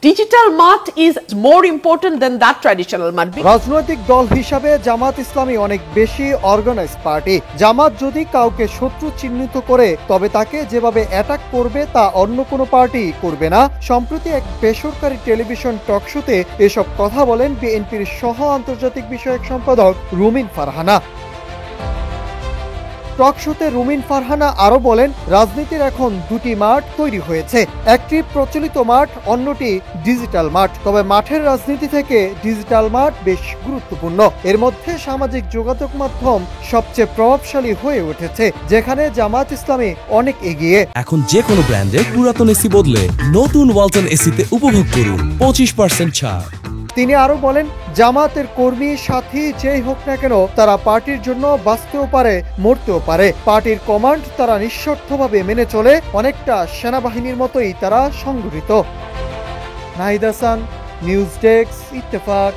Digital math is more important than that traditional math. রাজনৈতিক দল হিসাবে জামাত ইসলামী অনেক বেশি অর্গানাইজ পার্টি। জামাত যদি কাউকে শত্রু চিহ্নিত করে তবে তাকে যেভাবে অ্যাটাক করবে তা অন্য কোনো পার্টি করবে না। সম্প্রতি এক বেসরকারি টেলিভিশন টকশোতে এসব কথা বলেন বিএনপির সহ আন্তর্জাতিক বিষয়ক সম্পাদক রুমিন ফারহানা। টকশোতে রুমিন ফারহানা আরো বলেন, রাজনীতির এখন দুটি মাঠ তৈরি হয়েছে, একটি প্রচলিত মাঠ, অন্যটি ডিজিটাল মাঠ। তবে মাঠের রাজনীতি থেকে ডিজিটাল মাঠ বেশ গুরুত্বপূর্ণ। এর মধ্যে সামাজিক যোগাযোগ মাধ্যম সবচেয়ে প্রভাবশালী হয়ে উঠেছে, যেখানে জামাত ইসলামী অনেক এগিয়ে। এখন যে কোনো ব্র্যান্ডের পুরাতন এসি বদলে নতুন ওয়ালটন এসিতে উপভোগ করুন 25% ছাড়। তিনি আরো বলেন, জামাতের কর্মী সাথী যেই হোক না কেন তারা পার্টির জন্য বাঁচতেও পারে, মরতেও পারে। পার্টির কমান্ড তারা নিঃশর্তভাবে মেনে চলে, অনেকটা সেনাবাহিনীর মতোই তারা সংগঠিত। Nahid Hasan, news desk, Ittefaq.